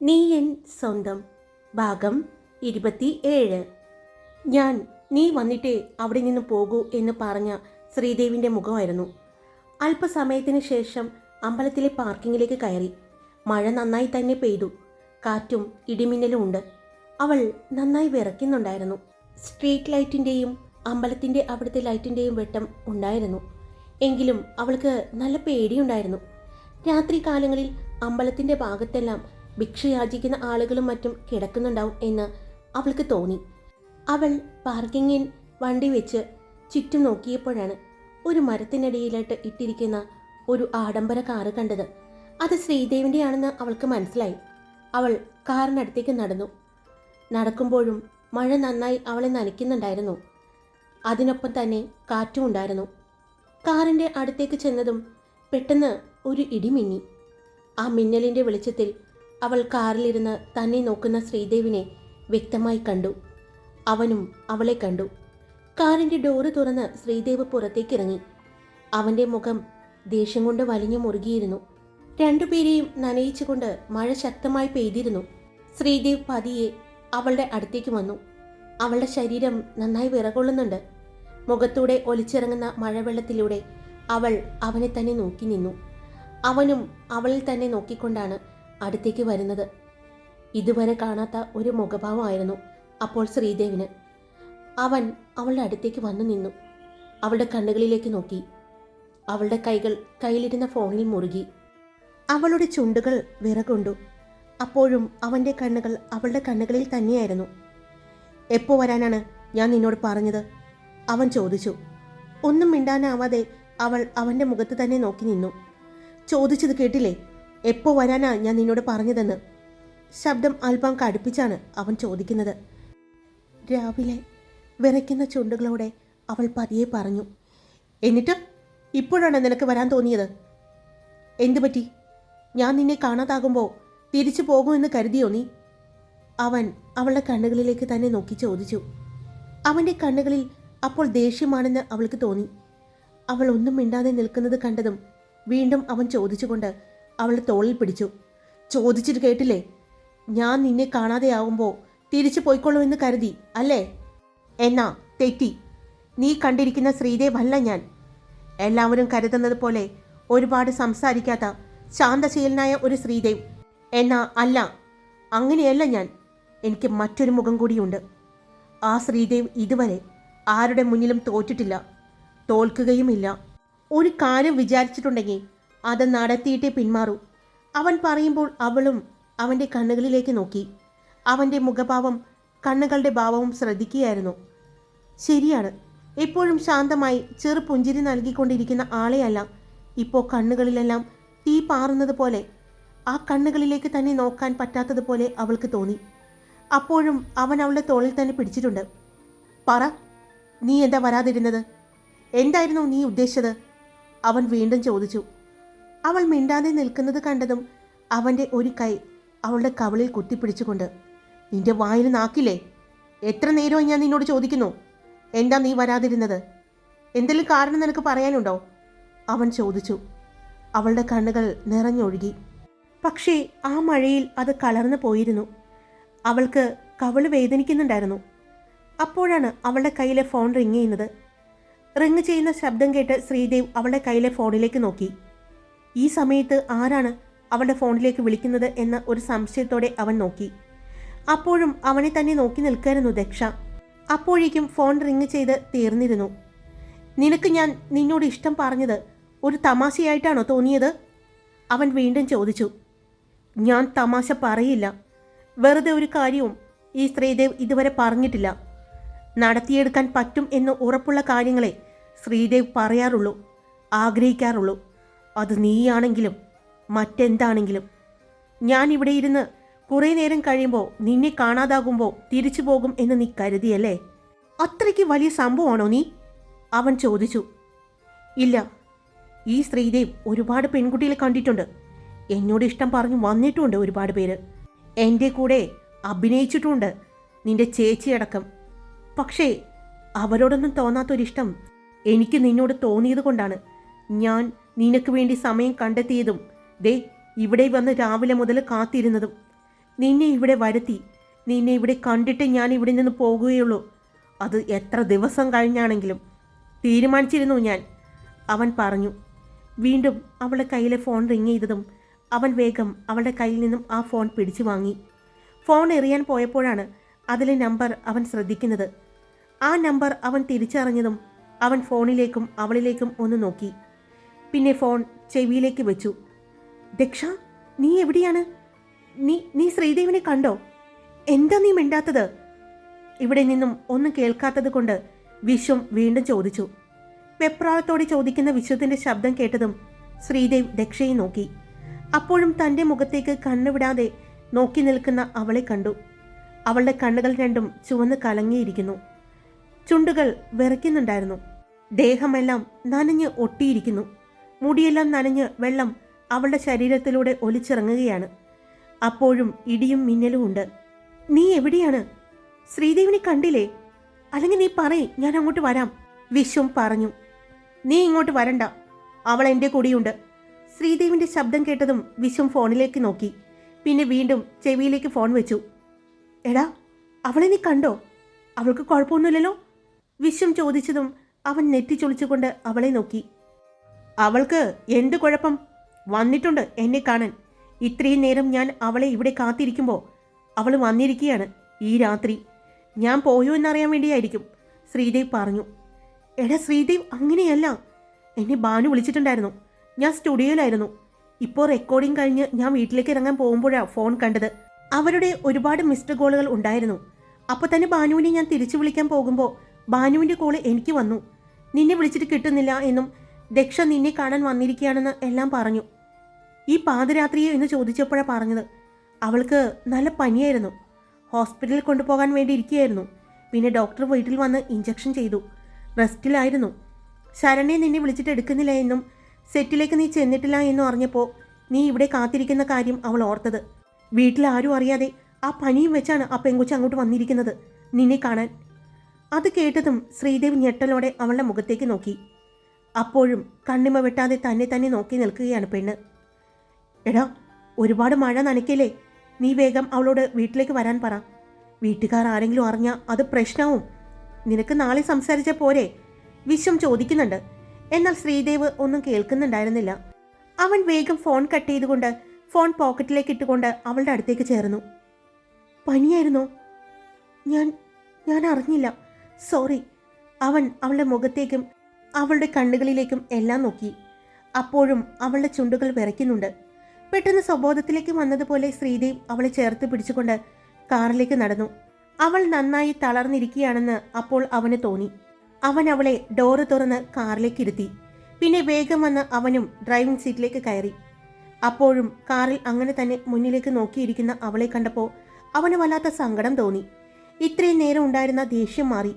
നീ എൻ സ്വന്തം ഭാഗം 27. ഞാൻ നീ വന്നിട്ടേ അവിടെ നിന്ന് പോകൂ എന്ന് പറഞ്ഞ ശ്രീദേവിൻ്റെ മുഖമായിരുന്നു. അല്പസമയത്തിന് ശേഷം അമ്പലത്തിലെ പാർക്കിങ്ങിലേക്ക് കയറി. മഴ നന്നായി തന്നെ പെയ്തു. കാറ്റും ഇടിമിന്നലും ഉണ്ട്. അവൾ നന്നായി വിറയ്ക്കുന്നുണ്ടായിരുന്നു. സ്ട്രീറ്റ് ലൈറ്റിൻ്റെയും അമ്പലത്തിൻ്റെ അവിടുത്തെ ലൈറ്റിൻ്റെയും വെട്ടം ഉണ്ടായിരുന്നു. എങ്കിലും അവൾക്ക് നല്ല പേടിയുണ്ടായിരുന്നു. രാത്രി കാലങ്ങളിൽ അമ്പലത്തിൻ്റെ ഭാഗത്തെല്ലാം ഭിക്ഷയാചിക്കുന്ന ആളുകളും മറ്റും കിടക്കുന്നുണ്ടാവും എന്ന് അവൾക്ക് തോന്നി. അവൾ പാർക്കിങ്ങിൽ വണ്ടി വെച്ച് ചുറ്റും നോക്കിയപ്പോഴാണ് ഒരു മരത്തിനടിയിലായിട്ട് ഇട്ടിരിക്കുന്ന ഒരു ആഡംബര കാറ് കണ്ടത്. അത് ശ്രീദേവിൻ്റെ ആണെന്ന് അവൾക്ക് മനസ്സിലായി. അവൾ കാറിനടുത്തേക്ക് നടന്നു. നടക്കുമ്പോഴും മഴ നന്നായി അവളെ നനയ്ക്കുന്നുണ്ടായിരുന്നു. അതിനൊപ്പം തന്നെ കാറ്റും ഉണ്ടായിരുന്നു. കാറിൻ്റെ അടുത്തേക്ക് ചെന്നതും പെട്ടെന്ന് ഒരു ഇടി മിന്നി. ആ മിന്നലിൻ്റെ വെളിച്ചത്തിൽ അവൾ കാറിലിരുന്ന് തന്നെ നോക്കുന്ന ശ്രീദേവിനെ വ്യക്തമായി കണ്ടു. അവനും അവളെ കണ്ടു. കാറിൻ്റെ ഡോറ് തുറന്ന് ശ്രീദേവ് പുറത്തേക്കിറങ്ങി. അവൻ്റെ മുഖം ദേഷ്യം കൊണ്ട് വലിഞ്ഞു മുറുകിയിരുന്നു. രണ്ടുപേരെയും നനയിച്ചുകൊണ്ട് മഴ ശക്തമായി പെയ്തിരുന്നു. ശ്രീദേവ് പതിയെ അവളുടെ അടുത്തേക്ക് വന്നു. അവളുടെ ശരീരം നന്നായി വിറകൊള്ളുന്നുണ്ട്. മുഖത്തൂടെ ഒലിച്ചിറങ്ങുന്ന മഴവെള്ളത്തിലൂടെ അവൾ അവനെ തന്നെ നോക്കി നിന്നു. അവനും അവളിൽ തന്നെ നോക്കിക്കൊണ്ടാണ് അടുത്തേക്ക് വരുന്നത്. ഇതുവരെ കാണാത്ത ഒരു മുഖഭാവമായിരുന്നു അപ്പോൾ ശ്രീദേവിന്. അവൻ അവളുടെ അടുത്തേക്ക് വന്നു നിന്നു. അവളുടെ കണ്ണുകളിലേക്ക് നോക്കി. അവളുടെ കൈകൾ കയ്യിലിരുന്ന ഫോണിൽ മുറുകി. അവളുടെ ചുണ്ടുകൾ വിറകൊണ്ടു. അപ്പോഴും അവൻ്റെ കണ്ണുകൾ അവളുടെ കണ്ണുകളിൽ തന്നെയായിരുന്നു. എപ്പോൾ വരാനാണ് ഞാൻ നിന്നോട് പറഞ്ഞത്? അവൻ ചോദിച്ചു. ഒന്നും മിണ്ടാനാവാതെ അവൾ അവൻ്റെ മുഖത്ത് തന്നെ നോക്കി നിന്നു. ചോദിച്ചത് കേട്ടില്ലേ? എപ്പോൾ വരാനാ ഞാൻ നിന്നോട് പറഞ്ഞതെന്ന്. ശബ്ദം അല്പം കടുപ്പിച്ചാണ് അവൻ ചോദിക്കുന്നത്. രാവിലെ വിറയ്ക്കുന്ന ചുണ്ടുകളോടെ അവൾ പതിയെ പറഞ്ഞു. എന്നിട്ട് ഇപ്പോഴാണ് നിനക്ക് വരാൻ തോന്നിയത്? എന്തു പറ്റി? ഞാൻ നിന്നെ കാണാതാകുമ്പോൾ തിരിച്ചു പോകുമെന്ന് കരുതിയോ നീ? അവൻ അവളുടെ കണ്ണുകളിലേക്ക് തന്നെ നോക്കി ചോദിച്ചു. അവൻ്റെ കണ്ണുകളിൽ അപ്പോൾ ദേഷ്യമാണെന്ന് അവൾക്ക് തോന്നി. അവൾ ഒന്നും മിണ്ടാതെ നിൽക്കുന്നത് കണ്ടതും വീണ്ടും അവൻ ചോദിച്ചുകൊണ്ട് അവളുടെ തോളിൽ പിടിച്ചു. ചോദിച്ചിട്ട് കേട്ടില്ലേ? ഞാൻ നിന്നെ കാണാതെയാവുമ്പോൾ തിരിച്ചു പോയിക്കൊള്ളുമെന്ന് കരുതി അല്ലേ? എന്നാ തെറ്റി. നീ കണ്ടിരിക്കുന്ന ശ്രീദേവ് അല്ല ഞാൻ. എല്ലാവരും കരുതുന്നത് പോലെ ഒരുപാട് സംസാരിക്കാത്ത ശാന്തശീലനായ ഒരു ശ്രീദേവ്. എന്നാ അല്ല, അങ്ങനെയല്ല ഞാൻ. എനിക്ക് മറ്റൊരു മുഖം കൂടിയുണ്ട്. ആ ശ്രീദേവ് ഇതുവരെ ആരുടെ മുന്നിലും തോറ്റിട്ടില്ല, തോൽക്കുകയുമില്ല. ഒരു കാര്യം വിചാരിച്ചിട്ടുണ്ടെങ്കിൽ അത് നടത്തിയിട്ടേ പിന്മാറൂ. അവൻ പറയുമ്പോൾ അവളും അവൻ്റെ കണ്ണുകളിലേക്ക് നോക്കി. അവൻ്റെ മുഖഭാവം കണ്ണുകളുടെ ഭാവവും ശ്രദ്ധിക്കുകയായിരുന്നു. ശരിയാണ്, എപ്പോഴും ശാന്തമായി ചെറു പുഞ്ചിരി നൽകിക്കൊണ്ടിരിക്കുന്ന ആളെയല്ല ഇപ്പോൾ കണ്ണുകളിലെല്ലാം തീ പാറുന്നത് പോലെ. ആ കണ്ണുകളിലേക്ക് തന്നെ നോക്കാൻ പറ്റാത്തതുപോലെ അവൾക്ക് തോന്നി. അപ്പോഴും അവൻ അവളുടെ തോളിൽ തന്നെ പിടിച്ചിട്ടുണ്ട്. പറ, നീ എന്താ വരാതിരുന്നത്? എന്തായിരുന്നു നീ ഉദ്ദേശിച്ചത്? അവൻ വീണ്ടും ചോദിച്ചു. അവൾ മിണ്ടാതെ നിൽക്കുന്നത് കണ്ടതും അവൻ്റെ ഒരു കൈ അവളുടെ കവിളിൽ കുത്തിപ്പിടിച്ചുകൊണ്ട്, നിന്റെ വായിൽ നാക്കില്ലേ? എത്ര നേരമായി ഞാൻ നിന്നോട് ചോദിക്കുന്നു, എന്താ നീ വരാതിരുന്നത്? എന്തെങ്കിലും കാരണം നിനക്ക് പറയാനുണ്ടോ? അവൻ ചോദിച്ചു. അവളുടെ കണ്ണുകൾ നിറഞ്ഞൊഴുകി. പക്ഷേ ആ മഴയിൽ അത് കളർന്നു പോയിരുന്നു. അവൾക്ക് കവിള് വേദനിക്കുന്നുണ്ടായിരുന്നു. അപ്പോഴാണ് അവളുടെ കയ്യിലെ ഫോൺ റിങ് ചെയ്യുന്നത്. റിങ് ചെയ്യുന്ന ശബ്ദം കേട്ട് ശ്രീദേവ് അവളുടെ കയ്യിലെ ഫോണിലേക്ക് നോക്കി. ഈ സമയത്ത് ആരാണ് അവളുടെ ഫോണിലേക്ക് വിളിക്കുന്നത് എന്ന ഒരു സംശയത്തോടെ അവൻ നോക്കി. അപ്പോഴും അവനെ തന്നെ നോക്കി നിൽക്കായിരുന്നു ദക്ഷ. അപ്പോഴേക്കും ഫോൺ റിങ് ചെയ്ത് തീർന്നിരുന്നു. നിനക്ക് ഞാൻ നിന്നോട് ഇഷ്ടം പറഞ്ഞത് ഒരു തമാശയായിട്ടാണോ തോന്നിയത്? അവൻ വീണ്ടും ചോദിച്ചു. ഞാൻ തമാശ പറയില്ല. വെറുതെ ഒരു കാര്യവും ഈ ശ്രീദേവ് ഇതുവരെ പറഞ്ഞിട്ടില്ല. നടത്തിയെടുക്കാൻ പറ്റും എന്ന് ഉറപ്പുള്ള കാര്യങ്ങളെ ശ്രീദേവ് പറയാറുള്ളൂ, ആഗ്രഹിക്കാറുള്ളൂ. അത് നീയാണെങ്കിലും മറ്റെന്താണെങ്കിലും. ഞാൻ ഇവിടെ ഇരുന്ന് കുറേ നേരം കഴിയുമ്പോൾ നിന്നെ കാണാതാകുമ്പോൾ തിരിച്ചു പോകും എന്ന് നീ കരുതിയല്ലേ? അത്രയ്ക്ക് വലിയ സംഭവമാണോ നീ? അവൻ ചോദിച്ചു. ഇല്ല, ഈ ശ്രീദേവ് ഒരുപാട് പെൺകുട്ടികളെ കണ്ടിട്ടുണ്ട്. എന്നോട് ഇഷ്ടം പറഞ്ഞു വന്നിട്ടുണ്ട് ഒരുപാട് പേര്. എൻ്റെ കൂടെ അഭിനയിച്ചിട്ടുണ്ട്, നിന്റെ ചേച്ചിയടക്കം. പക്ഷേ അവരോടൊന്നും തോന്നാത്തൊരിഷ്ടം എനിക്ക് നിന്നോട് തോന്നിയത് കൊണ്ടാണ് ഞാൻ നിനക്ക് വേണ്ടി സമയം കണ്ടെത്തിയതും ദേ ഇവിടെ വന്ന് രാവിലെ മുതൽ കാത്തിരുന്നതും. നിന്നെ ഇവിടെ വരുത്തി, നിന്നെ ഇവിടെ കണ്ടിട്ട് ഞാൻ ഇവിടെ നിന്ന് പോകുകയുള്ളൂ. അത് എത്ര ദിവസം കഴിഞ്ഞാണെങ്കിലും തീരുമാനിച്ചിരുന്നു ഞാൻ, അവൻ പറഞ്ഞു. വീണ്ടും അവളുടെ കയ്യിലെ ഫോൺ റിങ് ചെയ്തതും അവൻ വേഗം അവളുടെ കയ്യിൽ നിന്നും ആ ഫോൺ പിടിച്ചു വാങ്ങി. ഫോൺ എറിയാൻ പോയപ്പോഴാണ് അതിലെ നമ്പർ അവൻ ശ്രദ്ധിക്കുന്നത്. ആ നമ്പർ അവൻ തിരിച്ചറിഞ്ഞതും അവൻ ഫോണിലേക്കും അവളിലേക്കും ഒന്ന് നോക്കി. പിന്നെ ഫോൺ ചെവിയിലേക്ക് വെച്ചു. ദക്ഷ, നീ എവിടെയാണ്? നീ ശ്രീദേവിനെ കണ്ടോ? എന്താ നീ മിണ്ടാത്തത്? ഇവിടെ നിന്നും ഒന്നും കേൾക്കാത്തത് കൊണ്ട് വിശ്വം വീണ്ടും ചോദിച്ചു. വെപ്രാളത്തോടെ ചോദിക്കുന്ന വിശ്വത്തിന്റെ ശബ്ദം കേട്ടതും ശ്രീദേവ് ദക്ഷയെ നോക്കി. അപ്പോഴും തൻ്റെ മുഖത്തേക്ക് കണ്ണുവിടാതെ നോക്കി നിൽക്കുന്ന അവളെ കണ്ടു. അവളുടെ കണ്ണുകൾ രണ്ടും ചുവന്ന് കലങ്ങിയിരിക്കുന്നു. ചുണ്ടുകൾ വിറയ്ക്കുന്നുണ്ടായിരുന്നു. ദേഹമെല്ലാം നനഞ്ഞ് ഒട്ടിയിരിക്കുന്നു. മുടിയെല്ലാം നനഞ്ഞ് വെള്ളം അവളുടെ ശരീരത്തിലൂടെ ഒലിച്ചിറങ്ങുകയാണ്. അപ്പോഴും ഇടിയും മിന്നലും ഉണ്ട്. നീ എവിടെയാണ്? ശ്രീദേവിനെ കണ്ടില്ലേ? അല്ലെങ്കിൽ നീ പറയ്, ഞാൻ അങ്ങോട്ട് വരാം, വിശ്വം പറഞ്ഞു. നീ ഇങ്ങോട്ട് വരണ്ട, അവൾ എൻ്റെ കൂടെയുണ്ട്. ശ്രീദേവിൻ്റെ ശബ്ദം കേട്ടതും വിശ്വം ഫോണിലേക്ക് നോക്കി. പിന്നെ വീണ്ടും ചെവിയിലേക്ക് ഫോൺ വെച്ചു. എടാ, അവളെ നീ കണ്ടോ? അവൾക്ക് കുഴപ്പമൊന്നുമില്ലല്ലോ? വിശ്വം ചോദിച്ചതും അവൻ നെറ്റി ചൊളിച്ചുകൊണ്ട് അവളെ നോക്കി. അവൾക്ക് എന്ത് കുഴപ്പം? വന്നിട്ടുണ്ട് എന്നെ കാണാൻ. ഇത്രയും നേരം ഞാൻ അവളെ ഇവിടെ കാത്തിരിക്കുമ്പോൾ അവൾ വന്നിരിക്കുകയാണ് ഈ രാത്രി. ഞാൻ പോയോ എന്നറിയാൻ വേണ്ടിയായിരിക്കും, ശ്രീദേവ് പറഞ്ഞു. എടാ ശ്രീദേവ്, അങ്ങനെയല്ല. എന്നെ ബാനു വിളിച്ചിട്ടുണ്ടായിരുന്നു. ഞാൻ സ്റ്റുഡിയോയിലായിരുന്നു. ഇപ്പോൾ റെക്കോർഡിംഗ് കഴിഞ്ഞ് ഞാൻ വീട്ടിലേക്ക് ഇറങ്ങാൻ പോകുമ്പോഴാണ് ഫോൺ കണ്ടത്. അവരുടെ ഒരുപാട് മിസ്ഡ് കോളുകൾ ഉണ്ടായിരുന്നു. അപ്പോൾ തന്നെ ബാനുവിനെ ഞാൻ തിരിച്ചു വിളിക്കാൻ പോകുമ്പോൾ ബാനുവിൻ്റെ കോള് എനിക്ക് വന്നു. നിന്നെ വിളിച്ചിട്ട് കിട്ടുന്നില്ല എന്നും ദക്ഷ നിന്നെ കാണാൻ വന്നിരിക്കുകയാണെന്ന് എല്ലാം പറഞ്ഞു. ഈ പാതിരാത്രിയെ എന്ന് ചോദിച്ചപ്പോഴാണ് പറഞ്ഞത്. അവൾക്ക് നല്ല പനിയായിരുന്നു. ഹോസ്പിറ്റലിൽ കൊണ്ടുപോകാൻ വേണ്ടി ഇരിക്കുകയായിരുന്നു. പിന്നെ ഡോക്ടർ വീട്ടിൽ വന്ന് ഇഞ്ചക്ഷൻ ചെയ്തു. റെസ്റ്റിലായിരുന്നു. ശരണ്യെ നിന്നെ വിളിച്ചിട്ട് എടുക്കുന്നില്ല എന്നും സെറ്റിലേക്ക് നീ ചെന്നിട്ടില്ല എന്നും അറിഞ്ഞപ്പോൾ നീ ഇവിടെ കാത്തിരിക്കുന്ന കാര്യം അവൾ ഓർത്തത്. വീട്ടിൽ ആരും അറിയാതെ ആ പനിയും വെച്ചാണ് ആ പെങ്കുച്ച അങ്ങോട്ട് വന്നിരിക്കുന്നത് നിന്നെ കാണാൻ. അത് കേട്ടതും ശ്രീദേവ് ഞെട്ടലോടെ അവളുടെ മുഖത്തേക്ക് നോക്കി. അപ്പോഴും കണ്ണിമ വെട്ടാതെ തന്നെ നോക്കി നിൽക്കുകയാണ് പെണ്ണ്. എടാ, ഒരുപാട് മഴ നനയ്ക്കില്ലേ? നീ വേഗം അവളോട് വീട്ടിലേക്ക് വരാൻ പറ. വീട്ടുകാർ ആരെങ്കിലും അറിഞ്ഞാൽ അത് പ്രശ്നവും. നിനക്ക് നാളെ സംസാരിച്ച പോരെ? വിശ്വം ചോദിക്കുന്നുണ്ട്. എന്നാൽ ശ്രീദേവ് ഒന്നും കേൾക്കുന്നുണ്ടായിരുന്നില്ല. അവൻ വേഗം ഫോൺ കട്ട് ചെയ്തുകൊണ്ട് ഫോൺ പോക്കറ്റിലേക്ക് ഇട്ടുകൊണ്ട് അവളുടെ അടുത്തേക്ക് ചേർന്നു. പനിയായിരുന്നോ? ഞാൻ അറിഞ്ഞില്ല, സോറി. അവൻ അവളുടെ മുഖത്തേക്കും അവളുടെ കണ്ണുകളിലേക്കും എല്ലാം നോക്കി. അപ്പോഴും അവളുടെ ചുണ്ടുകൾ വിറയ്ക്കുന്നുണ്ട്. പെട്ടെന്ന് സ്വബോധത്തിലേക്ക് വന്നതുപോലെ ശ്രീദേവ് അവളെ ചേർത്ത് പിടിച്ചുകൊണ്ട് കാറിലേക്ക് നടന്നു. അവൾ നന്നായി തളർന്നിരിക്കുകയാണെന്ന് അപ്പോൾ അവന് തോന്നി. അവൻ അവളെ ഡോറ് തുറന്ന് കാറിലേക്ക് ഇരുത്തി. പിന്നെ വേഗം വന്ന് അവനും ഡ്രൈവിംഗ് സീറ്റിലേക്ക് കയറി. അപ്പോഴും കാറിൽ അങ്ങനെ തന്നെ മുന്നിലേക്ക് നോക്കിയിരിക്കുന്ന അവളെ കണ്ടപ്പോൾ അവന് വല്ലാത്ത സങ്കടം തോന്നി. ഇത്രയും നേരം ഉണ്ടായിരുന്ന ദേഷ്യം മാറി.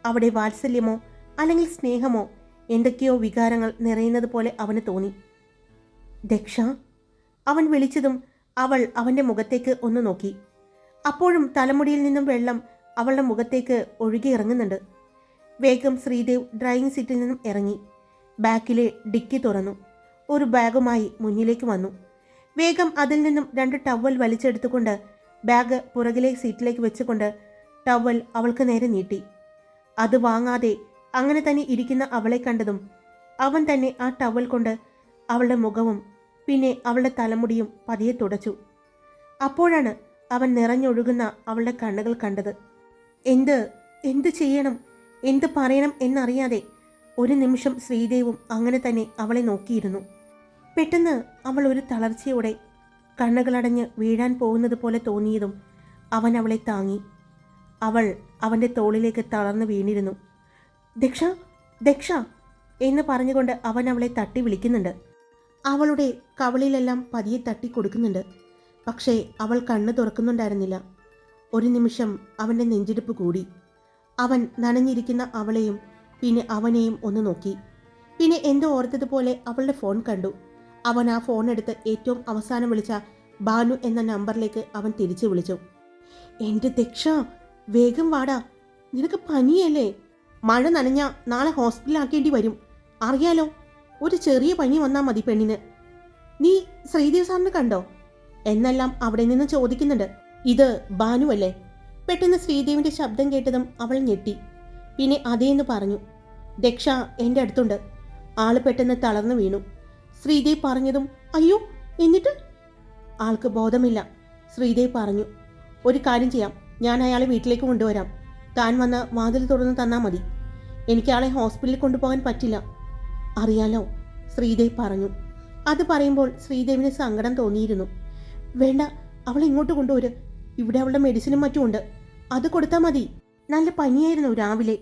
അവിടെ വാത്സല്യമോ അല്ലെങ്കിൽ സ്നേഹമോ എന്തൊക്കെയോ വികാരങ്ങൾ നിറയുന്നത് പോലെ അവന് തോന്നി. ദക്ഷ, അവൻ വിളിച്ചതും അവൾ അവൻ്റെ മുഖത്തേക്ക് ഒന്ന് നോക്കി. അപ്പോഴും തലമുടിയിൽ നിന്നും വെള്ളം അവളുടെ മുഖത്തേക്ക് ഒഴുകി ഇറങ്ങുന്നുണ്ട്. വേഗം ശ്രീദേവ് ഡ്രൈവിംഗ് സീറ്റിൽ നിന്നും ഇറങ്ങി. ബാക്കിലെ ഡിക്കി തുറന്നു. ഒരു ബാഗുമായി മുന്നിലേക്ക് വന്നു. വേഗം അതിൽ നിന്നും 2 ടവൽ വലിച്ചെടുത്തുകൊണ്ട് ബാഗ് പുറകിലെ സീറ്റിലേക്ക് വെച്ചുകൊണ്ട് ടവൽ അവൾക്ക് നേരെ നീട്ടി. അത് വാങ്ങാതെ അങ്ങനെ തന്നെ ഇരിക്കുന്ന അവളെ കണ്ടതും അവൻ തന്നെ ആ ടവൽ കൊണ്ട് അവളുടെ മുഖവും പിന്നെ അവളുടെ തലമുടിയും പതിയെ തുടച്ചു. അപ്പോഴാണ് അവൻ നിറഞ്ഞൊഴുകുന്ന അവളുടെ കണ്ണുകൾ കണ്ടത്. എന്ത് ചെയ്യണം, എന്ത് പറയണം എന്നറിയാതെ ഒരു നിമിഷം ശ്രീദേവും അങ്ങനെ തന്നെ അവളെ നോക്കിയിരുന്നു. പെട്ടെന്ന് അവൾ ഒരു തളർച്ചയോടെ കണ്ണുകളടഞ്ഞ് വീഴാൻ പോകുന്നത് പോലെ തോന്നിയതും അവൻ അവളെ താങ്ങി. അവൾ അവൻ്റെ തോളിലേക്ക് തളർന്ന് വീണിരുന്നു. ദക്ഷ, ദക്ഷ എന്ന് പറഞ്ഞുകൊണ്ട് അവൻ അവളെ തട്ടി വിളിക്കുന്നുണ്ട്. അവളുടെ കവളിലെല്ലാം പതിയെ തട്ടി കൊടുക്കുന്നുണ്ട്. പക്ഷേ അവൾ കണ്ണ് തുറക്കുന്നുണ്ടായിരുന്നില്ല. ഒരു നിമിഷം അവൻ്റെ നെഞ്ചിടിപ്പ് കൂടി. അവൻ നനഞ്ഞിരിക്കുന്ന അവളെയും പിന്നെ അവനെയും ഒന്ന് നോക്കി. പിന്നെ എന്തോ ഓർത്തതുപോലെ അവളുടെ ഫോൺ കണ്ടു. അവൻ ആ ഫോൺ എടുത്ത് ഏറ്റവും അവസാനം വിളിച്ച ബാനു എന്ന നമ്പറിലേക്ക് അവൻ തിരിച്ചു വിളിച്ചു. എൻ്റെ ദക്ഷ, വേഗം വാടാ, നിനക്ക് പനിയല്ലേ? മഴ നനഞ്ഞ നാളെ ഹോസ്പിറ്റലാക്കേണ്ടി വരും, അറിയാലോ. ഒരു ചെറിയ പനി വന്നാൽ മതി പെണ്ണിന്. നീ ശ്രീദേവ് സാറിനെ കണ്ടോ? എന്നെല്ലാം അവിടെ നിന്ന് ചോദിക്കുന്നുണ്ട്. ഇത് ഭാനുവല്ലേ? പെട്ടെന്ന് ശ്രീദേവിൻ്റെ ശബ്ദം കേട്ടതും അവൾ ഞെട്ടി. പിന്നെ അതേന്ന് പറഞ്ഞു. ദക്ഷ എൻ്റെ അടുത്തുണ്ട്. ആള് പെട്ടെന്ന് തളർന്നു വീണു. ശ്രീദേവ് പറഞ്ഞതും അയ്യോ, എന്നിട്ട്? ആൾക്ക് ബോധമില്ല. ശ്രീദേവ് പറഞ്ഞു. ഒരു കാര്യം ചെയ്യാം, ഞാൻ അയാളെ വീട്ടിലേക്ക് കൊണ്ടുവരാം. താൻ വന്ന് വാതിൽ തുറന്ന് തന്നാൽ മതി. എനിക്ക് ആളെ ഹോസ്പിറ്റലിൽ കൊണ്ടുപോകാൻ പറ്റില്ല. അറിയാലോ, ശ്രീദേവ് പറഞ്ഞു. അത് പറയുമ്പോൾ ശ്രീദേവിന് സങ്കടം തോന്നിയിരുന്നു. വേണ്ട, അവളെ ഇങ്ങോട്ട് കൊണ്ടുവരും. ഇവിടെ അവളുടെ മെഡിസിനും മറ്റുമുണ്ട്. അത് കൊടുത്താൽ മതി. നല്ല പനിയായിരുന്നു രാവിലെ.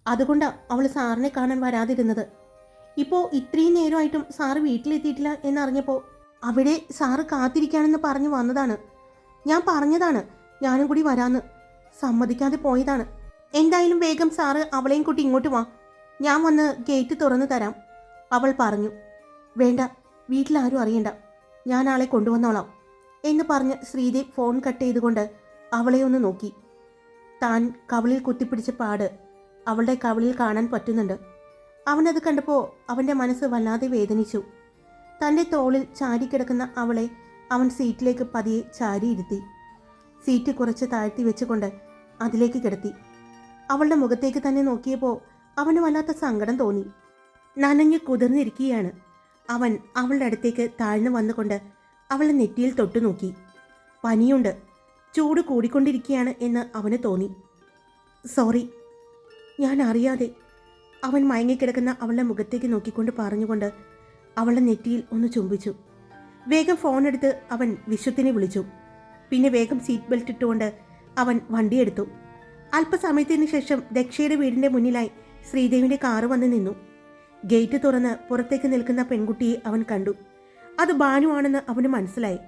അതുകൊണ്ടാണ് അവൾ സാറിനെ കാണാൻ വരാതിരുന്നത്. ഇപ്പോൾ ഇത്രയും നേരമായിട്ടും സാറ് വീട്ടിലെത്തിയിട്ടില്ല എന്നറിഞ്ഞപ്പോൾ അവിടെ സാറ് കാത്തിരിക്കാനെന്ന് പറഞ്ഞു വന്നതാണ്. ഞാൻ പറഞ്ഞതാണ് ഞാനും കൂടി വരാമെന്ന്. സമ്മതിക്കാതെ പോയതാണ്. എന്തായാലും വേഗം സാറ് അവളെയും കൂട്ടി ഇങ്ങോട്ട് വാ. ഞാൻ വന്ന് ഗേറ്റ് തുറന്നു തരാം, അവൾ പറഞ്ഞു. വേണ്ട, വീട്ടിലാരും അറിയണ്ട. ഞാൻ ആളെ കൊണ്ടുവന്നോളാം എന്ന് പറഞ്ഞ് ശ്രീദേവ് ഫോൺ കട്ട് ചെയ്തുകൊണ്ട് അവളെ ഒന്ന് നോക്കി. താൻ കവിളിൽ കുത്തിപ്പിടിച്ച പാട് അവളുടെ കവിളിൽ കാണാൻ പറ്റുന്നുണ്ട്. അവനത് കണ്ടപ്പോൾ അവൻ്റെ മനസ്സ് വല്ലാതെ വേദനിച്ചു. തൻ്റെ തോളിൽ ചാരിക്കിടക്കുന്ന അവളെ അവൻ സീറ്റിലേക്ക് പതിയെ ചാരിയിരുത്തി. സീറ്റ് കുറച്ച് താഴ്ത്തി വെച്ചുകൊണ്ട് അതിലേക്ക് കിടത്തി. അവളുടെ മുഖത്തേക്ക് തന്നെ നോക്കിയപ്പോൾ അവന് വല്ലാത്ത സങ്കടം തോന്നി. നനഞ്ഞു കുതിർന്നിരിക്കുകയാണ്. അവൻ അവളുടെ അടുത്തേക്ക് താഴ്ന്നു വന്നുകൊണ്ട് അവളുടെ നെറ്റിയിൽ തൊട്ടു നോക്കി. പനിയുണ്ട്, ചൂട് കൂടിക്കൊണ്ടിരിക്കുകയാണ് എന്ന് അവന് തോന്നി. സോറി, ഞാൻ അറിയാതെ, അവൻ മയങ്ങിക്കിടക്കുന്ന അവളുടെ മുഖത്തേക്ക് നോക്കിക്കൊണ്ട് പറഞ്ഞുകൊണ്ട് അവളുടെ നെറ്റിയിൽ ഒന്ന് ചുംബിച്ചു. വേഗം ഫോണെടുത്ത് അവൻ വിശ്വത്തിനെ വിളിച്ചു. പിന്നെ വേഗം സീറ്റ് ബെൽറ്റ് ഇട്ടുകൊണ്ട് അവൻ വണ്ടിയെടുത്തു. അല്പസമയത്തിന് ശേഷം ദക്ഷയുടെ വീടിൻ്റെ മുന്നിലായി ശ്രീദേവിൻ്റെ കാറ് വന്ന് നിന്നു. ഗേറ്റ് തുറന്ന് പുറത്തേക്ക് നിൽക്കുന്ന പെൺകുട്ടിയെ അവൻ കണ്ടു. അത് ഭാനുവാണെന്ന് അവന് മനസ്സിലായി.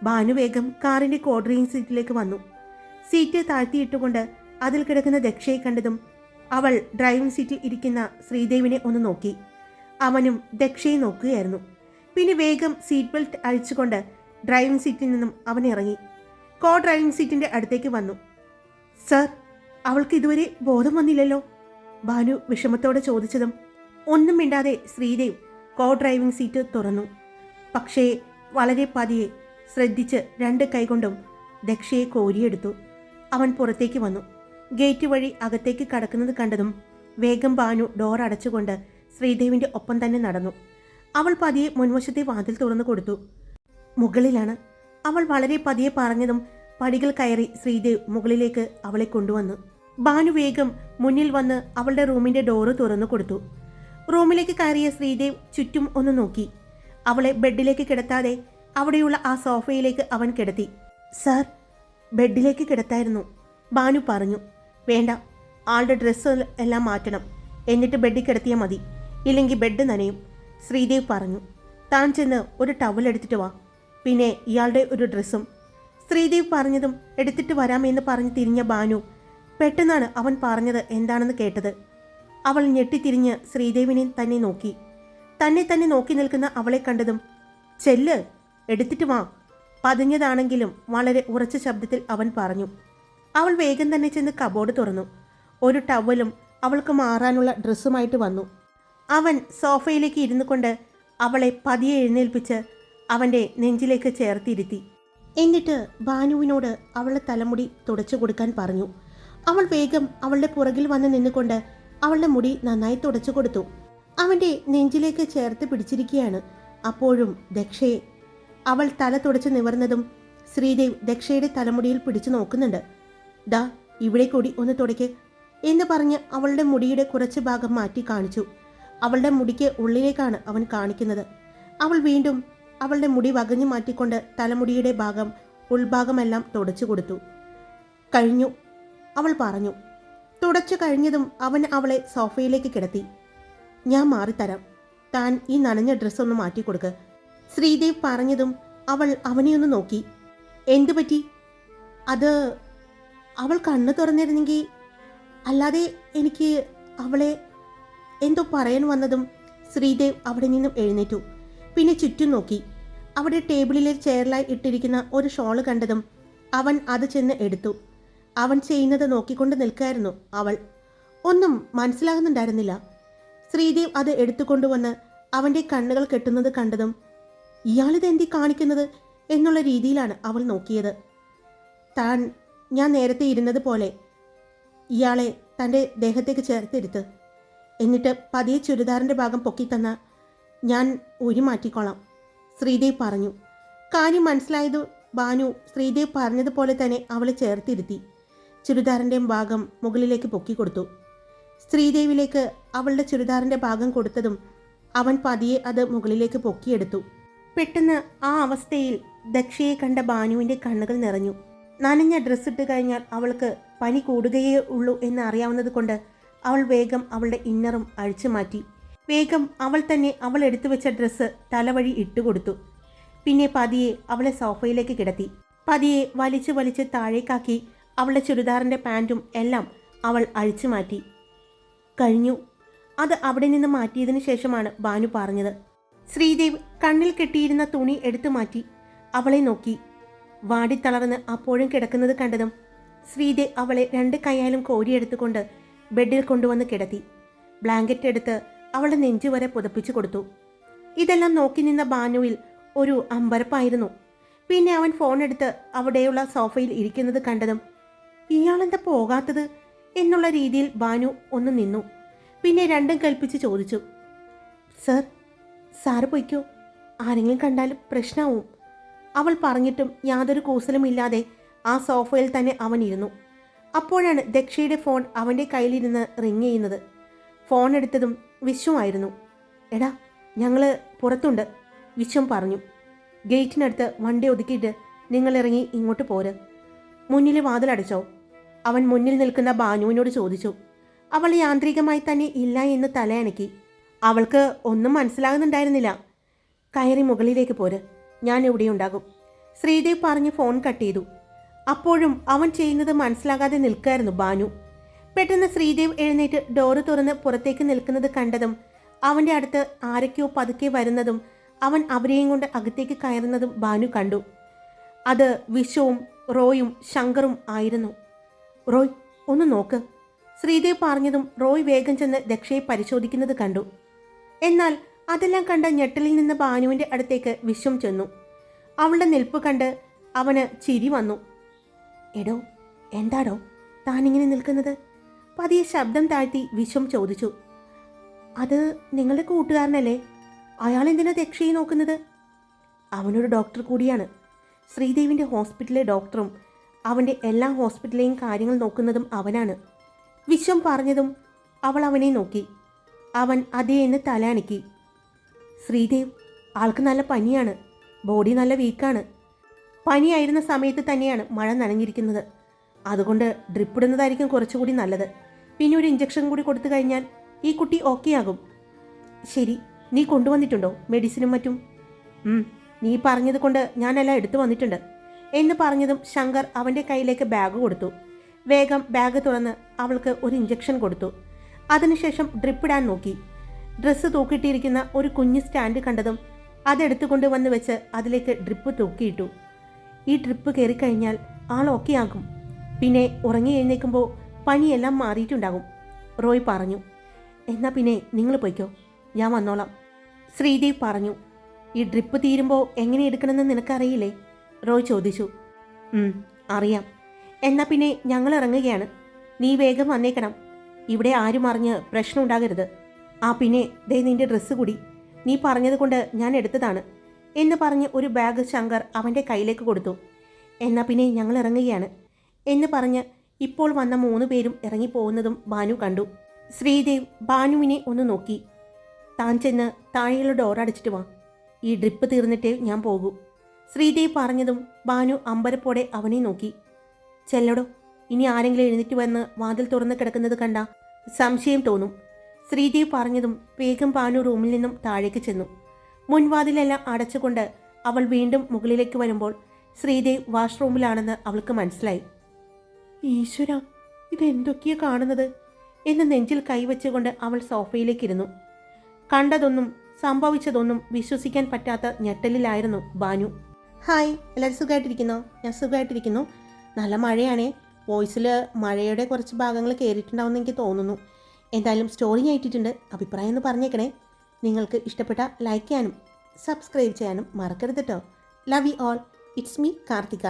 ഭാനു വേഗം കാറിൻ്റെ കോഡ്രിയിങ് സീറ്റിലേക്ക് വന്നു. സീറ്റ് താഴ്ത്തിയിട്ടുകൊണ്ട് അതിൽ കിടക്കുന്ന ദക്ഷയെ കണ്ടതും അവൾ ഡ്രൈവിംഗ് സീറ്റിൽ ഇരിക്കുന്ന ശ്രീദേവിനെ ഒന്ന് നോക്കി. അവനും ദക്ഷയെ നോക്കുകയായിരുന്നു. പിന്നെ വേഗം സീറ്റ് ബെൽറ്റ് അഴിച്ചുകൊണ്ട് ഡ്രൈവിംഗ് സീറ്റിൽ നിന്നും അവൻ ഇറങ്ങി. കോ ഡ്രൈവിംഗ് സീറ്റിൻ്റെ അടുത്തേക്ക് വന്നു. സർ, അവൾക്ക് ഇതുവരെ ബോധം വന്നില്ലല്ലോ, ഭാനു വിഷമത്തോടെ ചോദിച്ചതും ഒന്നും മിണ്ടാതെ ശ്രീദേവ് കോ ഡ്രൈവിംഗ് സീറ്റ് തുറന്നു. പക്ഷേ വളരെ പതിയെ ശ്രദ്ധിച്ച് 2 കൈകൊണ്ടും ദക്ഷയെ കോരിയെടുത്തു. അവൻ പുറത്തേക്ക് വന്നു. ഗേറ്റ് വഴി അകത്തേക്ക് കടക്കുന്നത് കണ്ടതും വേഗം ഭാനു ഡോർ അടച്ചുകൊണ്ട് ശ്രീദേവിൻ്റെ ഒപ്പം തന്നെ നടന്നു. അവൾ പതിയെ മുൻവശത്തെ വാതിൽ തുറന്നു കൊടുത്തു. മുകളിലാണ്. അവൾ വളരെ പതിയെ പറഞ്ഞതും പടികൾ കയറി ശ്രീദേവ് മുകളിലേക്ക് അവളെ കൊണ്ടുവന്നു. ഭാനു വേഗം മുന്നിൽ വന്ന് അവളുടെ റൂമിൻ്റെ ഡോറ് തുറന്നു കൊടുത്തു. റൂമിലേക്ക് കയറിയ ശ്രീദേവ് ചുറ്റും ഒന്ന് നോക്കി. അവളെ ബെഡിലേക്ക് കിടത്താതെ അവിടെയുള്ള ആ സോഫയിലേക്ക് അവൻ കിടത്തി. സാർ, ബെഡിലേക്ക് കിടത്തായിരുന്നു, ഭാനു പറഞ്ഞു. വേണ്ട, ആളുടെ ഡ്രസ്സ് എല്ലാം മാറ്റണം, എന്നിട്ട് ബെഡിൽ കിടത്തിയാൽ മതി, ഇല്ലെങ്കിൽ ബെഡ് നനയും, ശ്രീദേവ് പറഞ്ഞു. താൻ ചെന്ന് ഒരു ടവൽ എടുത്തിട്ട് വാ, പിന്നെ ഇയാളുടെ ഒരു ഡ്രസ്സും. ശ്രീദേവ് പറഞ്ഞതും എടുത്തിട്ട് വരാമെന്ന് പറഞ്ഞ് തിരിഞ്ഞ ഭാനു പെട്ടെന്നാണ് അവൻ പറഞ്ഞത് എന്താണെന്ന് കേട്ടത്. അവൾ ഞെട്ടിത്തിരിഞ്ഞ് ശ്രീദേവിനെ തന്നെ നോക്കി. തന്നെ നോക്കി നിൽക്കുന്ന അവളെ കണ്ടതും ചെല്ല്, എടുത്തിട്ട് വാ, പതിഞ്ഞതാണെങ്കിലും വളരെ ഉറച്ച ശബ്ദത്തിൽ അവൻ പറഞ്ഞു. അവൾ വേഗം തന്നെ ചെന്ന് കബോർഡ് തുറന്നു. ഒരു ടവലും അവൾക്ക് മാറാനുള്ള ഡ്രസ്സുമായിട്ട് വന്നു. അവൻ സോഫയിലേക്ക് ഇരുന്നു കൊണ്ട് അവളെ പതിയെ എഴുന്നേൽപ്പിച്ച് അവൻ്റെ നെഞ്ചിലേക്ക് ചേർത്തിരുത്തി. എന്നിട്ട് ഭാനുവിനോട് അവളുടെ തലമുടി തുടച്ചു കൊടുക്കാൻ പറഞ്ഞു. അവൾ വേഗം അവളുടെ പുറകിൽ വന്ന് നിന്നുകൊണ്ട് അവളുടെ മുടി നന്നായി തുടച്ചു കൊടുത്തു. അവൻ്റെ നെഞ്ചിലേക്ക് ചേർത്ത് പിടിച്ചിരിക്കുകയാണ് അപ്പോഴും ദക്ഷയെ. അവൾ തല തുടച്ച് നിവർന്നതും ശ്രീദേവ് ദക്ഷയുടെ തലമുടിയിൽ പിടിച്ചു നോക്കുന്നുണ്ട്. ദാ ഇവിടെ കൂടി ഒന്ന് തുടയ്ക്ക് എന്ന് പറഞ്ഞ് അവളുടെ മുടിയുടെ കുറച്ച് ഭാഗം മാറ്റി കാണിച്ചു. അവളുടെ മുടിക്ക് ഉള്ളിലേക്കാണ് അവൻ കാണിക്കുന്നത്. അവൾ വീണ്ടും അവളുടെ മുടി വകഞ്ഞു മാറ്റിക്കൊണ്ട് തലമുടിയുടെ ഭാഗം ഉൾഭാഗമെല്ലാം തുടച്ചു കൊടുത്തു. കഴിഞ്ഞു, അവൾ പറഞ്ഞു. തുടച്ചു കഴിഞ്ഞതും അവൻ അവളെ സോഫയിലേക്ക് കിടത്തി. ഞാൻ മാറിത്തരാം, താൻ ഈ നനഞ്ഞ ഡ്രസ്സൊന്ന് മാറ്റിക്കൊടുക്ക്, ശ്രീദേവ് പറഞ്ഞതും അവൾ അവനെയൊന്ന് നോക്കി. എന്തു പറ്റി? അത് അവൾ കണ്ണു തുറന്നിരുന്നെങ്കിൽ, അല്ലാതെ എനിക്ക് അവളെ എന്തോ പറയാൻ വന്നതും ശ്രീദേവ് അവിടെ നിന്നും എഴുന്നേറ്റു. പിന്നെ ചുറ്റും നോക്കി. അവിടെ ടേബിളിലെ ചെയറിലായി ഇട്ടിരിക്കുന്ന ഒരു ഷോള് കണ്ടതും അവൻ അത് ചെന്ന് എടുത്തു. അവൻ ചെയ്യുന്നത് നോക്കിക്കൊണ്ട് നിൽക്കായിരുന്നു അവൾ. ഒന്നും മനസ്സിലാകുന്നുണ്ടായിരുന്നില്ല. ശ്രീദേവ് അത് എടുത്തുകൊണ്ടുവന്ന് അവൻ്റെ കണ്ണുകൾ കെട്ടുന്നത് കണ്ടതും ഇയാളിത് എന്തി കാണിക്കുന്നത് എന്നുള്ള രീതിയിലാണ് അവൾ നോക്കിയത്. ഞാൻ നേരത്തെ ഇരുന്നത് പോലെ ഇയാളെ തൻ്റെ ദേഹത്തേക്ക് ചേർത്തെടുത്ത് എന്നിട്ട് പതിയെ ചുരിദാറിൻ്റെ ഭാഗം പൊക്കിത്തന്ന ഞാൻ ഉരി മാറ്റിക്കോളാം, ശ്രീദേവ് പറഞ്ഞു. കാര്യം മനസ്സിലായത് ബാനു ശ്രീദേവ് പറഞ്ഞതുപോലെ തന്നെ അവളെ ചേർത്തിരുത്തി ചുരിദാറിൻ്റെ ഭാഗം മുകളിലേക്ക് പൊക്കിക്കൊടുത്തു. ശ്രീദേവിലേക്ക് അവളുടെ ചുരിദാറിൻ്റെ ഭാഗം കൊടുത്തതും അവൻ പതിയെ അത് മുകളിലേക്ക് പൊക്കിയെടുത്തു. പെട്ടെന്ന് ആ അവസ്ഥയിൽ ദക്ഷയെ കണ്ട ബാനുവിൻ്റെ കണ്ണുകൾ നിറഞ്ഞു. നനഞ്ഞ ഡ്രസ്സിട്ട് കഴിഞ്ഞാൽ അവൾക്ക് പനി കൂടുകയേ ഉള്ളൂ എന്ന് അറിയാവുന്നത് കൊണ്ട് അവൾ വേഗം അവളുടെ ഇന്നറും അഴിച്ചു മാറ്റി. വേഗം അവൾ തന്നെ അവൾ എടുത്തു വെച്ച ഡ്രസ്സ് തലവഴി ഇട്ടുകൊടുത്തു. പിന്നെ പതിയെ അവളെ സോഫയിലേക്ക് കിടത്തി. പതിയെ വലിച്ചു വലിച്ച് താഴേക്കാക്കി അവളുടെ ചുരിദാറിൻ്റെ പാൻറ്റും എല്ലാം അവൾ അഴിച്ചു മാറ്റി. കഴിഞ്ഞു. അത് അവിടെ നിന്ന് മാറ്റിയതിന് ശേഷമാണ് ബാനു പറഞ്ഞത്. ശ്രീദേവ് കണ്ണിൽ കെട്ടിയിരുന്ന തുണി എടുത്തു മാറ്റി അവളെ നോക്കി. വാടിത്തളർന്ന് അപ്പോഴും കിടക്കുന്നത് കണ്ടതും ശ്രീദേവ് അവളെ 2 കൈയാലും കോരിയെടുത്തുകൊണ്ട് ബെഡിൽ കൊണ്ടുവന്ന് കിടത്തി. ബ്ലാങ്കറ്റ് എടുത്ത് അവളുടെ നെഞ്ചുവരെ പുതപ്പിച്ചു കൊടുത്തു. ഇതെല്ലാം നോക്കി നിന്ന ബാനുവിൽ ഒരു അമ്പരപ്പായിരുന്നു. പിന്നെ അവൻ ഫോൺ എടുത്ത് അവിടെയുള്ള സോഫയിൽ ഇരിക്കുന്നത് കണ്ടതും ഇയാളെന്താ പോകാത്തത് എന്നുള്ള രീതിയിൽ ബാനു ഒന്ന് നിന്നു. പിന്നെ രണ്ടും കൽപ്പിച്ച് ചോദിച്ചു, സാറ് പൊയ്ക്കോ, ആരെങ്കിലും കണ്ടാൽ പ്രശ്നമാവും. അവൾ പറഞ്ഞിട്ടും യാതൊരു കൂസലുമില്ലാതെ ആ സോഫയിൽ തന്നെ അവൻ ഇരുന്നു. അപ്പോഴാണ് ദക്ഷയുടെ ഫോൺ അവൻ്റെ കയ്യിലിരുന്ന് റിങ് ചെയ്യുന്നത്. ഫോൺ എടുത്തതും വിശ്വമായിരുന്നു. എടാ, ഞങ്ങൾ പുറത്തുണ്ട്, വിശ്വം പറഞ്ഞു. ഗേറ്റിനടുത്ത് വണ്ടി ഒതുക്കിയിട്ട് നിങ്ങൾ ഇറങ്ങി ഇങ്ങോട്ട് പോര്. മുന്നിൽ വാതിലടച്ചോ? അവൻ മുന്നിൽ നിൽക്കുന്ന ബാനുവിനോട് ചോദിച്ചു. അവൾ യാന്ത്രികമായി തന്നെ ഇല്ല എന്ന് തലയണക്കി. അവൾക്ക് ഒന്നും മനസ്സിലാകുന്നുണ്ടായിരുന്നില്ല. കയറി മുകളിലേക്ക് പോര്, ഞാൻ ഇവിടെ ഉണ്ടാകും, ശ്രീദേവ് പറഞ്ഞ് ഫോൺ കട്ട് ചെയ്തു. അപ്പോഴും അവൻ ചെയ്യുന്നത് മനസ്സിലാകാതെ നിൽക്കായിരുന്നു ബാനു. പെട്ടെന്ന് ശ്രീദേവ് എഴുന്നേറ്റ് ഡോറ് തുറന്ന് പുറത്തേക്ക് നിൽക്കുന്നത് കണ്ടതും അവൻ്റെ അടുത്ത് ആരൊക്കെയോ പതുക്കെ വരുന്നതും അവൻ അവരെയും കൊണ്ട് അകത്തേക്ക് കയറുന്നതും ബാനു കണ്ടു. അത് വിശ്വവും റോയും ശങ്കറും ആയിരുന്നു. റോയ്, ഒന്ന് നോക്ക്, ശ്രീദേവ് പറഞ്ഞതും റോയ് വേഗം ചെന്ന് ദക്ഷയെ പരിശോധിക്കുന്നത് കണ്ടു. എന്നാൽ അതെല്ലാം കണ്ട ഞെട്ടലിൽ നിന്ന് ബാനുവിൻ്റെ അടുത്തേക്ക് വിശ്വം ചെന്നു. അവളുടെ നിൽപ്പ് കണ്ട് അവന് ചിരി വന്നു. എടോ, എന്താടോ താനിങ്ങനെ നിൽക്കുന്നത്? പതിയെ ശബ്ദം താഴ്ത്തി വിശ്വം ചോദിച്ചു. അത് നിങ്ങളുടെ കൂട്ടുകാരനല്ലേ? അയാൾ എന്തിനാ ദക്ഷയെ നോക്കുന്നത്? അവനൊരു ഡോക്ടർ കൂടിയാണ്. ശ്രീദേവിൻ്റെ ഹോസ്പിറ്റലിലെ ഡോക്ടറും അവൻ്റെ എല്ലാ ഹോസ്പിറ്റലിലെയും കാര്യങ്ങൾ നോക്കുന്നതും അവനാണ്. വിശ്വം പറഞ്ഞതും അവൾ അവനെ നോക്കി. അവൻ അതേ എന്ന് തലയണക്കി. ശ്രീദേവ്, ആൾക്ക് നല്ല പനിയാണ്, ബോഡി നല്ല വീക്കാണ്. പനിയായിരുന്ന സമയത്ത് തന്നെയാണ് മഴ നനഞ്ഞിരിക്കുന്നത്. അതുകൊണ്ട് ഡ്രിപ്പ് ഇടുന്നതായിരിക്കും കുറച്ചുകൂടി നല്ലത്. പിന്നെ ഒരു ഇഞ്ചക്ഷൻ കൂടി കൊടുത്തു കഴിഞ്ഞാൽ ഈ കുട്ടി ഓക്കെ ആകും. ശരി, നീ കൊണ്ടുവന്നിട്ടുണ്ടോ മെഡിസിനും മറ്റും? നീ പറഞ്ഞത് കൊണ്ട് ഞാനെല്ലാം എടുത്തു വന്നിട്ടുണ്ട് എന്ന് പറഞ്ഞതും ശങ്കർ അവൻ്റെ കയ്യിലേക്ക് ബാഗ് കൊടുത്തു. വേഗം ബാഗ് തുറന്ന് അവൾക്ക് ഒരു ഇഞ്ചക്ഷൻ കൊടുത്തു. അതിനുശേഷം ഡ്രിപ്പ് ഇടാൻ നോക്കി. ഡ്രസ്സ് തൂക്കിയിട്ടിരിക്കുന്ന ഒരു കുഞ്ഞ് സ്റ്റാൻഡ് കണ്ടതും അതെടുത്തുകൊണ്ട് വന്ന് വെച്ച് അതിലേക്ക് ഡ്രിപ്പ് തൂക്കിയിട്ടു. ഈ ഡ്രിപ്പ് കയറിക്കഴിഞ്ഞാൽ ആൾ ഓക്കെ ആകും. പിന്നെ ഉറങ്ങി എഴുന്നേൽക്കുമ്പോൾ പനിയെല്ലാം മാറിയിട്ടുണ്ടാകും, റോയ് പറഞ്ഞു. എന്നാൽ പിന്നെ നിങ്ങൾ പോയിക്കോ, ഞാൻ വന്നോളാം, ശ്രീദേവ് പറഞ്ഞു. ഈ ഡ്രിപ്പ് തീരുമ്പോൾ എങ്ങനെ എടുക്കണമെന്ന് നിനക്കറിയില്ലേ? റോയ് ചോദിച്ചു. അറിയാം. എന്നാൽ പിന്നെ ഞങ്ങൾ ഇറങ്ങുകയാണ്, നീ വേഗം വന്നേക്കണം. ഇവിടെ ആരും അറിഞ്ഞ് പ്രശ്നം ഉണ്ടാകരുത്. പിന്നെ ദേ നിന്റെ ഡ്രസ്സ് കൂടി നീ പറഞ്ഞത് കൊണ്ട് ഞാൻ എടുത്തതാണ് എന്ന് പറഞ്ഞ് ഒരു ബാഗ് ശങ്കർ അവൻ്റെ കയ്യിലേക്ക് കൊടുത്തു. എന്നാൽ പിന്നെ ഞങ്ങൾ ഇറങ്ങുകയാണ് എന്ന് പറഞ്ഞ് ഇപ്പോൾ വന്ന 3 പേരും ഇറങ്ങിപ്പോകുന്നതും ബാനു കണ്ടു. ശ്രീദേവ് ബാനുവിനെ ഒന്ന് നോക്കി. താൻ ചെന്ന് താഴെയുള്ള ഡോർ അടച്ചിട്ട് വാ, ഈ ഡ്രിപ്പ് തീർന്നിട്ടേ ഞാൻ പോകൂ, ശ്രീദേവ് പറഞ്ഞതും ബാനു അമ്പരപ്പോടെ അവനെ നോക്കി. ചെല്ലടോ, ഇനി ആരെങ്കിലും എഴുന്നേറ്റ് വന്ന് വാതിൽ തുറന്ന് കിടക്കുന്നത് കണ്ട സംശയം തോന്നും, ശ്രീദേവ് പറഞ്ഞതും വേഗം ബാനു റൂമിൽ നിന്നും താഴേക്ക് ചെന്നു. മുൻവാതിലെല്ലാം അടച്ചുകൊണ്ട് അവൾ വീണ്ടും മുകളിലേക്ക് വരുമ്പോൾ ശ്രീദേവ് വാഷ്റൂമിലാണെന്ന് അവൾക്ക് മനസ്സിലായി. ഈശ്വര, ഇതെന്തൊക്കെയാ കാണുന്നത് എന്ന് നെഞ്ചിൽ കൈവച്ചുകൊണ്ട് അവൾ സോഫയിലേക്കിരുന്നു. കണ്ടതൊന്നും സംഭവിച്ചതൊന്നും വിശ്വസിക്കാൻ പറ്റാത്ത ഞെട്ടലിലായിരുന്നു ബാനു. ഹായ്, എല്ലാവരും സുഖമായിട്ടിരിക്കുന്നോ? ഞാൻ സുഖമായിട്ടിരിക്കുന്നു. നല്ല മഴയാണേ. വോയിസിൽ മഴയുടെ കുറച്ച് ഭാഗങ്ങൾ കയറിയിട്ടുണ്ടാവുമെന്ന് എനിക്ക് തോന്നുന്നു. എന്തായാലും സ്റ്റോറി ഞാൻ ഇട്ടിട്ടുണ്ട്, അഭിപ്രായം ഒന്ന് പറഞ്ഞേക്കണേ. നിങ്ങൾക്ക് ഇഷ്ടപ്പെട്ട ലൈക്ക് ചെയ്യാനും സബ്സ്ക്രൈബ് ചെയ്യാനും മറക്കരുത് കേട്ടോ. Love you all. It's me Karthika.